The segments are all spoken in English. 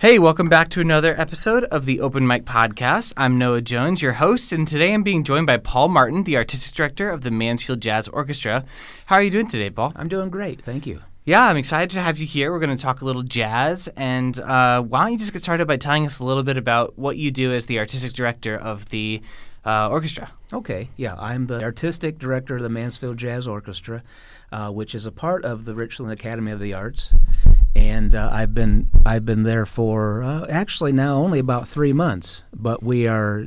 Hey, welcome back to another episode of the Open Mic Podcast. I'm Noah Jones, your host, and today I'm being joined by Paul Martin, the Artistic Director of the Mansfield Jazz Orchestra. How are you doing today, Paul? I'm doing great, thank you. Yeah, I'm excited to have you here. We're going to talk a little jazz, and why don't you just get started by telling us a little bit about what you do as the Artistic Director of the orchestra? Okay, yeah, I'm the Artistic Director of the Mansfield Jazz Orchestra, which is a part of the Richland Academy of the Arts. And I've been there for actually now only about 3 months, but we are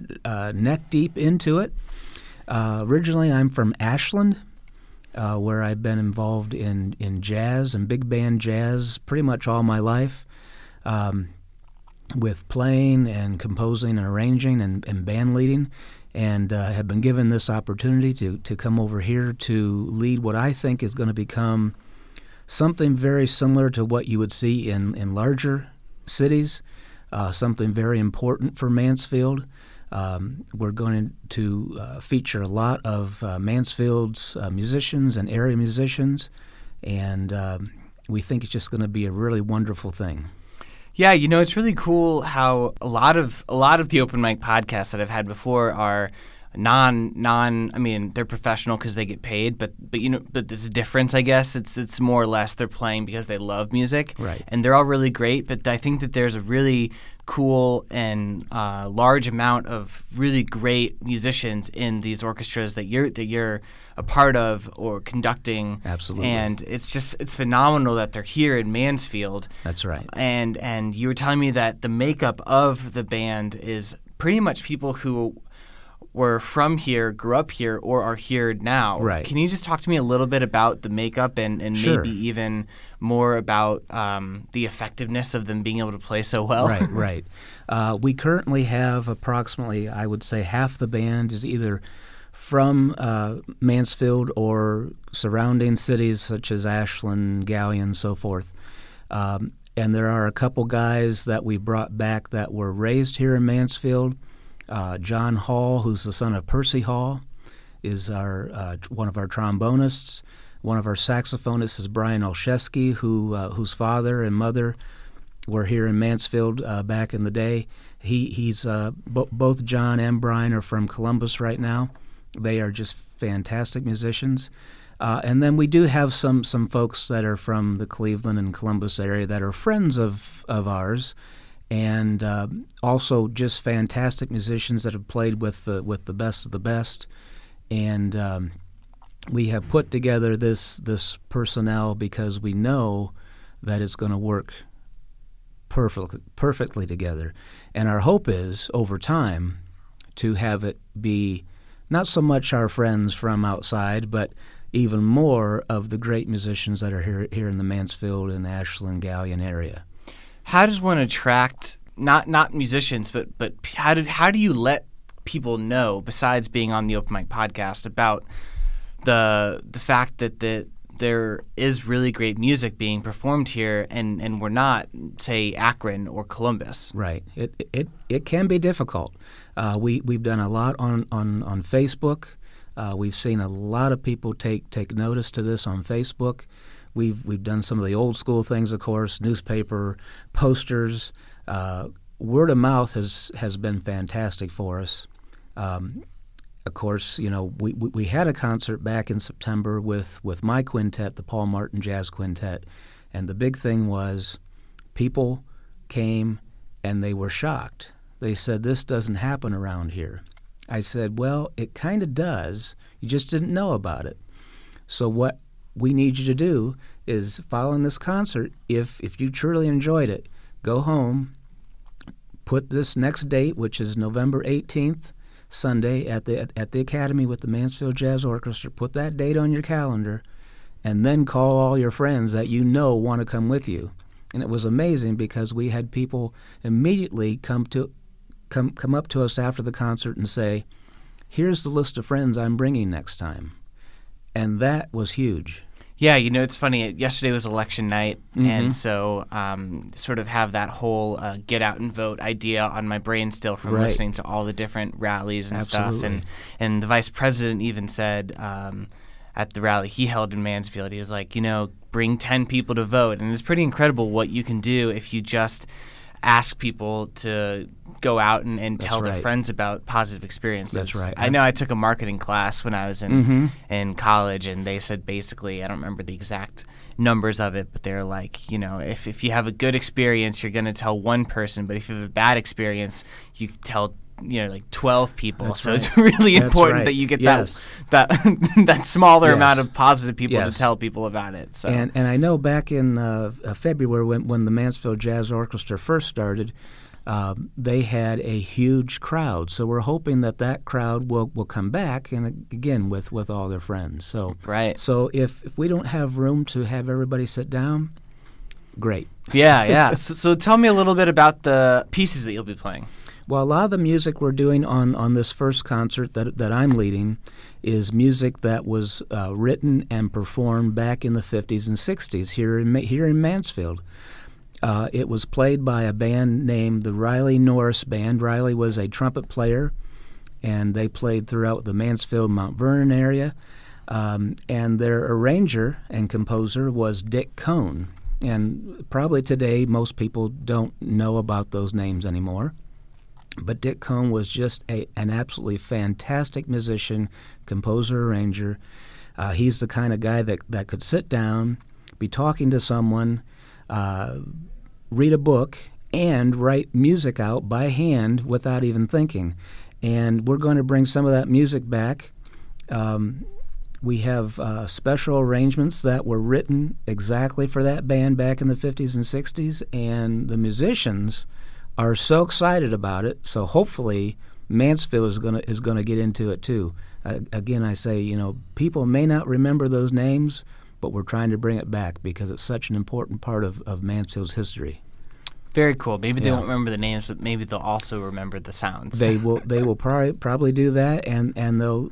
neck deep into it. Originally, I'm from Ashland, where I've been involved in jazz and big band jazz pretty much all my life, with playing and composing and arranging and band leading, and have been given this opportunity to come over here to lead what I think is going to become something very similar to what you would see in larger cities, something very important for Mansfield. We're going to feature a lot of Mansfield's musicians and area musicians, and we think it's just going to be a really wonderful thing. Yeah, you know, it's really cool how a lot of the open mic podcasts that I've had before are I mean, they're professional because they get paid, but there's a difference, I guess. It's more or less they're playing because they love music. Right. And they're all really great, but I think that there's a really cool and large amount of really great musicians in these orchestras that you're a part of or conducting. Absolutely. And it's phenomenal that they're here in Mansfield. That's right. And you were telling me that the makeup of the band is pretty much people who were from here, grew up here, or are here now. Right. Can you just talk to me a little bit about the makeup and Sure. maybe even more about the effectiveness of them being able to play so well? Right. We currently have approximately, I would say, half the band is either from Mansfield or surrounding cities such as Ashland, Gallion, so forth. And there are a couple guys that we brought back that were raised here in Mansfield. John Hall, who's the son of Percy Hall, is our one of our trombonists. One of our saxophonists is Brian Olszewski, whose father and mother were here in Mansfield back in the day. He's both John and Brian are from Columbus right now. They are just fantastic musicians. And then we do have some folks that are from the Cleveland and Columbus area that are friends of ours. And also just fantastic musicians that have played with the best of the best, and we have put together this personnel because we know that it's going to work perfectly together. And our hope is over time to have it be not so much our friends from outside, but even more of the great musicians that are here in the Mansfield and Ashland Gallion area. How does one attract not musicians, but how do you let people know, besides being on the Open Mic Podcast, about the fact that there is really great music being performed here, and we're not, say, Akron or Columbus? Right. It can be difficult. We've done a lot on Facebook. We've seen a lot of people take notice to this on Facebook. We've done some of the old school things, of course, newspaper, posters. Word of mouth has been fantastic for us. Of course, you know, we had a concert back in September with my quintet, the Paul Martin Jazz Quintet, and the big thing was people came and they were shocked. They said, "This doesn't happen around here." I said, "Well, it kind of does. You just didn't know about it." So what we need you to do is, following this concert, if you truly enjoyed it, go home, put this next date, which is November 18th, Sunday, at the Academy with the Mansfield Jazz Orchestra, put that date on your calendar, and then call all your friends that you know want to come with you. And it was amazing because we had people immediately come up to us after the concert and say, "Here's the list of friends I'm bringing next time." And that was huge. Yeah, you know, it's funny. Yesterday was election night, and so sort of have that whole get out and vote idea on my brain still from listening to all the different rallies and stuff. And the vice president even said at the rally he held in Mansfield, he was like, you know, bring 10 people to vote. And it's pretty incredible what you can do if you just ask people to go out and tell their right. friends about positive experiences. That's right. I know I took a marketing class when I was in college, and they said basically, I don't remember the exact numbers of it, but they're like, if you have a good experience, you're going to tell one person, but if you have a bad experience, you tell 12 people. That's so right. it's really That's important right. that you get Yes. that smaller Yes. amount of positive people Yes. to tell people about it. So And I know back in February when the Mansfield Jazz Orchestra first started, they had a huge crowd. So we're hoping that crowd will come back, and again with all their friends. So right. So if we don't have room to have everybody sit down, great. Yeah. So tell me a little bit about the pieces that you'll be playing. Well, a lot of the music we're doing on this first concert that I'm leading is music that was written and performed back in the 50s and 60s here in Mansfield. It was played by a band named the Riley Norris Band. Riley was a trumpet player, and they played throughout the Mansfield, Mount Vernon area. And their arranger and composer was Dick Cohn. And probably today most people don't know about those names anymore. But Dick Cohn was just an absolutely fantastic musician, composer, arranger. He's the kind of guy that could sit down, be talking to someone, read a book, and write music out by hand without even thinking. And we're going to bring some of that music back. We have special arrangements that were written exactly for that band back in the 50s and 60s, and the musicians are so excited about it. So hopefully Mansfield is gonna get into it too. Again, I say, people may not remember those names, but we're trying to bring it back because it's such an important part of Mansfield's history. Very cool. Maybe they won't remember the names, but maybe they'll also remember the sounds. They will probably do that, and they'll.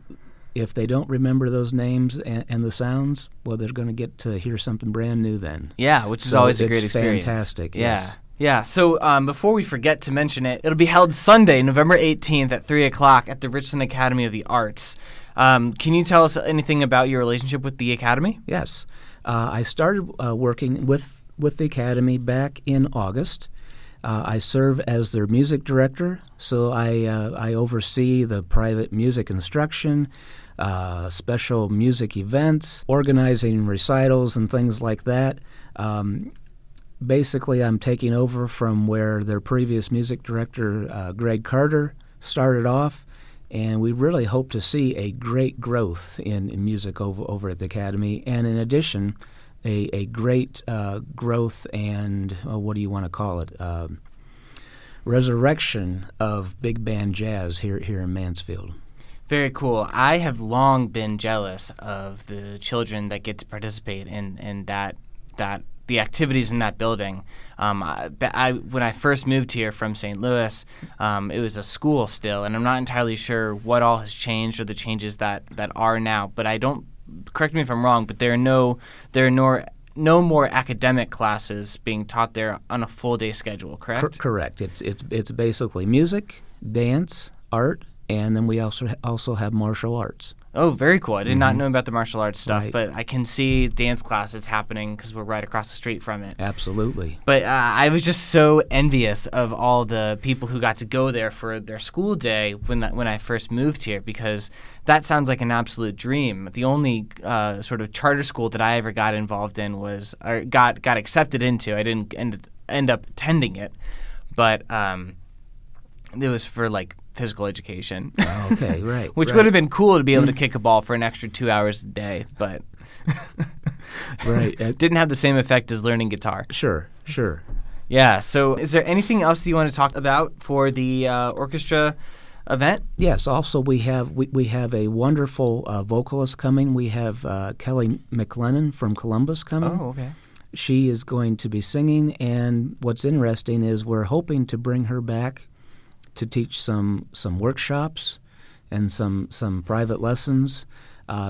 If they don't remember those names and the sounds, well, they're going to get to hear something brand new then. Yeah, which is always a great it's experience. Fantastic. Yeah. Yes. Yeah, so before we forget to mention it, it'll be held Sunday, November 18th at 3 o'clock at the Richland Academy of the Arts. Can you tell us anything about your relationship with the Academy? Yes. I started working with the Academy back in August. I serve as their music director, so I oversee the private music instruction, special music events, organizing recitals and things like that. Basically, I'm taking over from where their previous music director, Greg Carter, started off, and we really hope to see a great growth in music over at the Academy, and in addition, a great growth and, what do you want to call it, resurrection of big band jazz here in Mansfield. Very cool. I have long been jealous of the children that get to participate in that the activities in that building. When I first moved here from St. Louis, it was a school still, and I'm not entirely sure what all has changed or the changes that are now. But I don't. Correct me if I'm wrong. But there are no more academic classes being taught there on a full day schedule. Correct. Correct. It's basically music, dance, art, and then we also have martial arts. Oh, very cool. I did not know about the martial arts stuff, Right. but I can see dance classes happening because we're right across the street from it. Absolutely. But I was just so envious of all the people who got to go there for their school day when I first moved here, because that sounds like an absolute dream. The only sort of charter school that I ever got involved in got accepted into. I didn't end up attending it, but it was for like physical education. Oh, okay, right. Which right. would have been cool to be able to kick a ball for an extra 2 hours a day, but right. Didn't have the same effect as learning guitar. Sure. Yeah, so is there anything else that you want to talk about for the orchestra event? Yes. Also, we have a wonderful vocalist coming. We have Kelly McLennan from Columbus coming. Oh, okay. She is going to be singing, and what's interesting is we're hoping to bring her back to teach some workshops and some private lessons.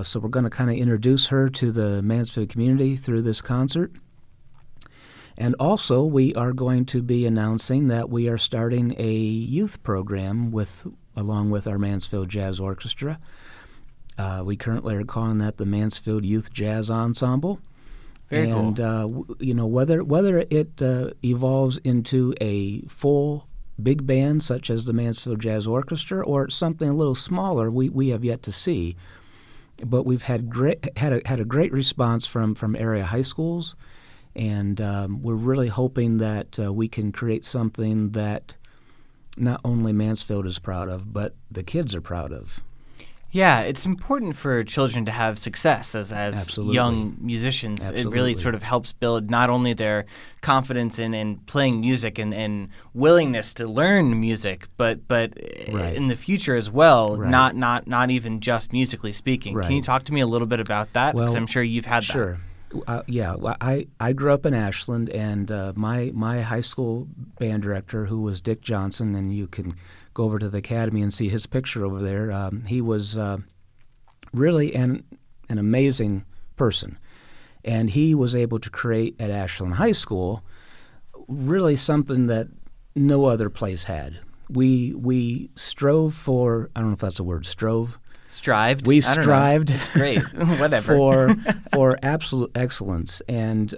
So we're going to kind of introduce her to the Mansfield community through this concert. And also, we are going to be announcing that we are starting a youth program along with our Mansfield Jazz Orchestra. We currently are calling that the Mansfield Youth Jazz Ensemble. Very and cool. Whether it evolves into a full big band such as the Mansfield Jazz Orchestra or something a little smaller, we have yet to see. But we've had a great response from area high schools, and we're really hoping that we can create something that not only Mansfield is proud of, but the kids are proud of. Yeah, it's important for children to have success as Absolutely. young musicians. Absolutely. It really sort of helps build not only their confidence in playing music and willingness to learn music, but Right. in the future as well, Right. not even just musically speaking. Right. Can you talk to me a little bit about that? Because Well, I'm sure you've had that. Sure. Well, I grew up in Ashland, and my high school band director, who was Dick Johnson, and you can go over to the academy and see his picture over there. He was really an amazing person, and he was able to create at Ashland High School really something that no other place had. We strove for, I don't know if that's a word, strove. Strived. We I don't know. strived. It's great. Whatever. for absolute excellence, and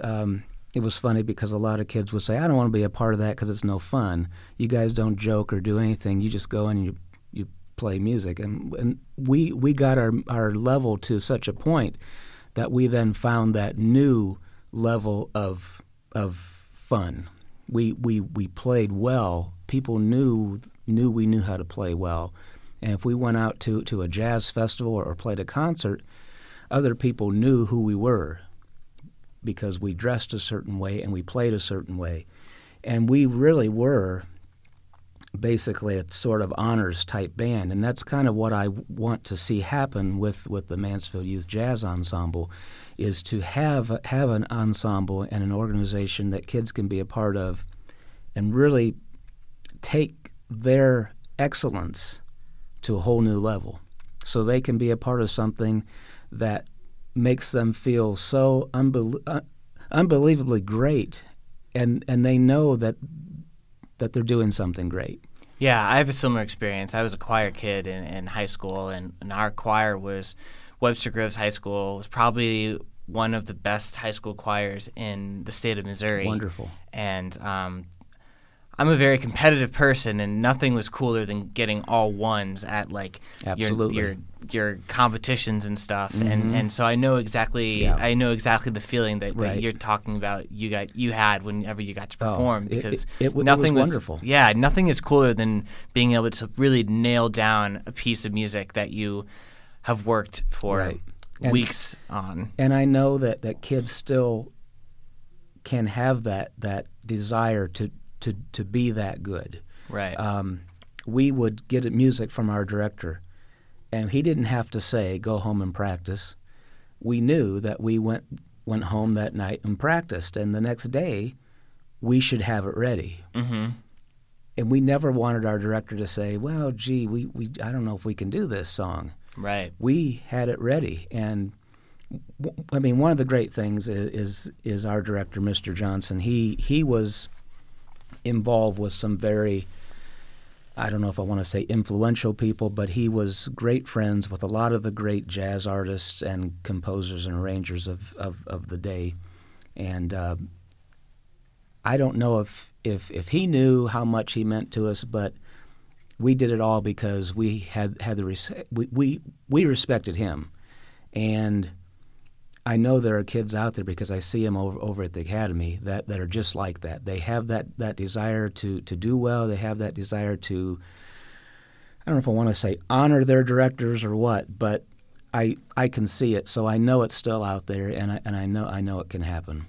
it was funny because a lot of kids would say, "I don't want to be a part of that because it's no fun. You guys don't joke or do anything. You just go and you play music." And we got our level to such a point that we then found that new level of fun. We played well. People knew we knew how to play well. And if we went out to a jazz festival or played a concert, other people knew who we were because we dressed a certain way and we played a certain way. And we really were basically a sort of honors type band. And that's kind of what I want to see happen with the Mansfield Youth Jazz Ensemble, is to have an ensemble and an organization that kids can be a part of and really take their excellence to a whole new level, so they can be a part of something that makes them feel so unbelievably great, and they know that they're doing something great. Yeah, I have a similar experience. I was a choir kid in high school, and our choir was Webster Groves High School. It was probably one of the best high school choirs in the state of Missouri. Wonderful. And I'm a very competitive person, and nothing was cooler than getting all ones at like your competitions and stuff. Mm-hmm. And so I know exactly the feeling that Right. you're talking about. You had whenever you got to perform, because it was nothing wonderful. Yeah, nothing is cooler than being able to really nail down a piece of music that you have worked for Right. weeks on. And I know that kids still can have that desire to be that good. Right. We would get music from our director, and he didn't have to say, "Go home and practice." We knew that we went home that night and practiced, and the next day we should have it ready. Mm-hmm. And we never wanted our director to say, "Well, gee, we I don't know if we can do this song." Right. We had it ready, and I mean, one of the great things is our director, Mr. Johnson. He was involved with some very, I don't know if I want to say influential people, but he was great friends with a lot of the great jazz artists and composers and arrangers of the day. And I don't know if he knew how much he meant to us, but we did it all because we had we respected him. And I know there are kids out there, because I see them over at the academy, that are just like that. They have that desire to do well. They have that desire to, I don't know if I want to say honor their directors or what, but I can see it. So I know it's still out there, and I know it can happen.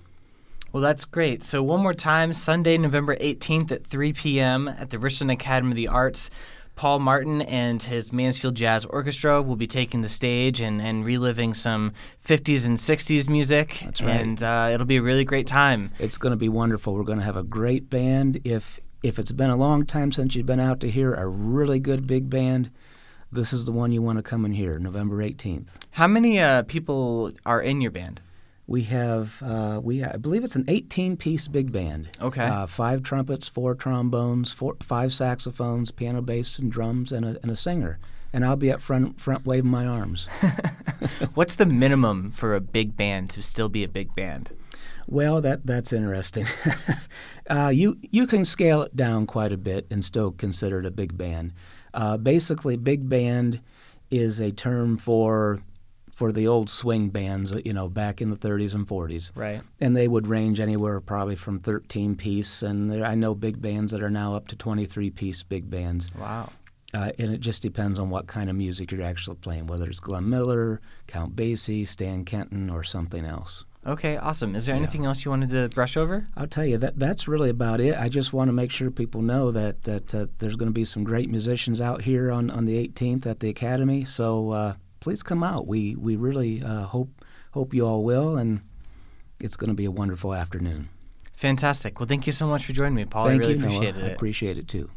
Well, that's great. So one more time, Sunday, November 18th at 3 p.m. at the Richland Academy of the Arts. Paul Martin and his Mansfield Jazz Orchestra will be taking the stage and reliving some 50s and 60s music. That's right. And it'll be a really great time. It's going to be wonderful. We're going to have a great band. If it's been a long time since you've been out to hear a really good big band, this is the one you want to come and hear, November 18th. How many people are in your band? We have, I believe it's an 18-piece big band. Okay. 5 trumpets, 4 trombones, 5 saxophones, piano, bass, and drums, and a singer. And I'll be up front waving my arms. What's the minimum for a big band to still be a big band? Well, that's interesting. You can scale it down quite a bit and still consider it a big band. Basically, big band is a term for the old swing bands, back in the 30s and 40s. Right. And they would range anywhere probably from 13-piece, and I know big bands that are now up to 23-piece big bands. Wow. And it just depends on what kind of music you're actually playing, whether it's Glenn Miller, Count Basie, Stan Kenton, or something else. Okay, awesome. Is there anything else you wanted to brush over? I'll tell you, that's really about it. I just want to make sure people know that there's going to be some great musicians out here on the 18th at the Academy, so please come out. We really hope you all will, and it's going to be a wonderful afternoon. Fantastic. Well, thank you so much for joining me, Paul. Thank I really you, appreciated Noah. it. I appreciate it, too.